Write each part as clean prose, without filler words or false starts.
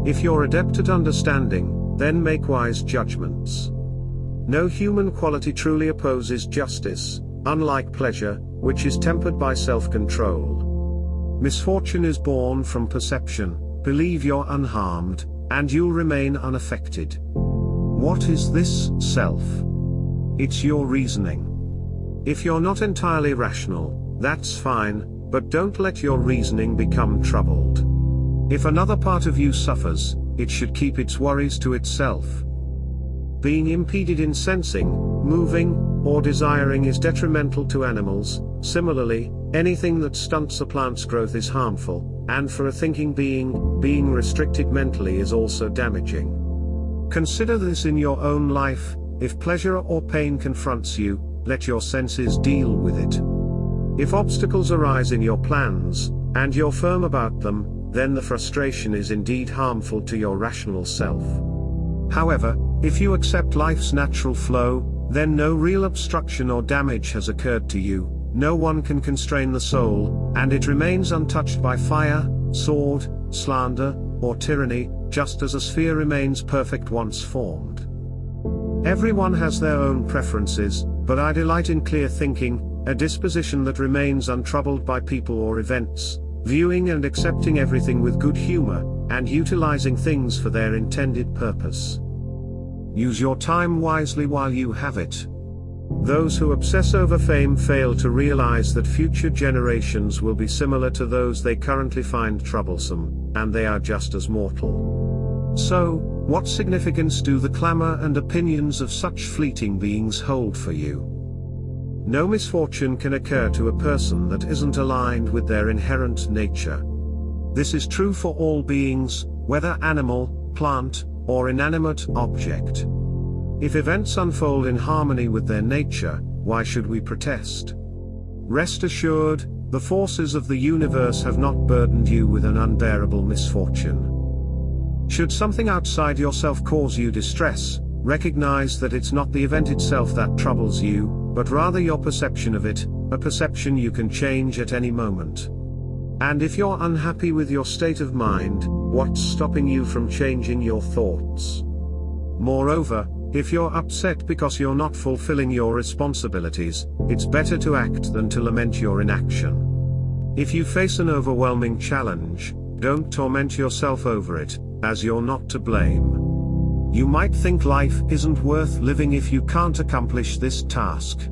If you're adept at understanding, then make wise judgments. No human quality truly opposes justice, unlike pleasure, which is tempered by self-control. Misfortune is born from perception. Believe you're unharmed, and you'll remain unaffected. What is this self? It's your reasoning. If you're not entirely rational, that's fine, but don't let your reasoning become troubled. If another part of you suffers, it should keep its worries to itself. Being impeded in sensing, moving, or desiring is detrimental to animals. Similarly, anything that stunts a plant's growth is harmful, and for a thinking being restricted mentally is also damaging. Consider this in your own life. If pleasure or pain confronts you, let your senses deal with it. If obstacles arise in your plans, and you're firm about them, then the frustration is indeed harmful to your rational self. However, if you accept life's natural flow, then no real obstruction or damage has occurred to you. No one can constrain the soul, and it remains untouched by fire, sword, slander, or tyranny, just as a sphere remains perfect once formed. Everyone has their own preferences, but I delight in clear thinking, a disposition that remains untroubled by people or events, viewing and accepting everything with good humor, and utilizing things for their intended purpose. Use your time wisely while you have it. Those who obsess over fame fail to realize that future generations will be similar to those they currently find troublesome, and they are just as mortal. So, what significance do the clamor and opinions of such fleeting beings hold for you? No misfortune can occur to a person that isn't aligned with their inherent nature. This is true for all beings, whether animal, plant, or inanimate object. If events unfold in harmony with their nature, why should we protest? Rest assured, the forces of the universe have not burdened you with an unbearable misfortune. Should something outside yourself cause you distress, recognize that it's not the event itself that troubles you, but rather your perception of it, a perception you can change at any moment. And if you're unhappy with your state of mind, what's stopping you from changing your thoughts? Moreover, if you're upset because you're not fulfilling your responsibilities, it's better to act than to lament your inaction. If you face an overwhelming challenge, don't torment yourself over it, as you're not to blame. You might think life isn't worth living if you can't accomplish this task.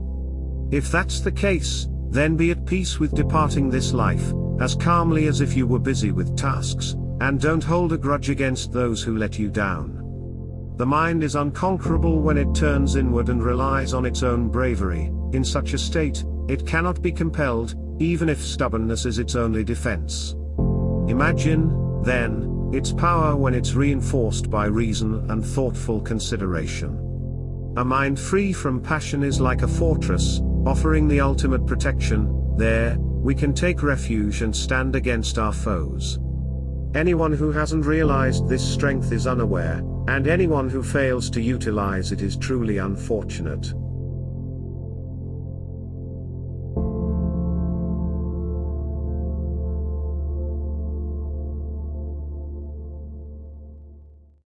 If that's the case, then be at peace with departing this life, as calmly as if you were busy with tasks, and don't hold a grudge against those who let you down. The mind is unconquerable when it turns inward and relies on its own bravery. In such a state, it cannot be compelled, even if stubbornness is its only defense. Imagine, then, its power when it's reinforced by reason and thoughtful consideration. A mind free from passion is like a fortress, offering the ultimate protection. There, we can take refuge and stand against our foes. Anyone who hasn't realized this strength is unaware, and anyone who fails to utilize it is truly unfortunate.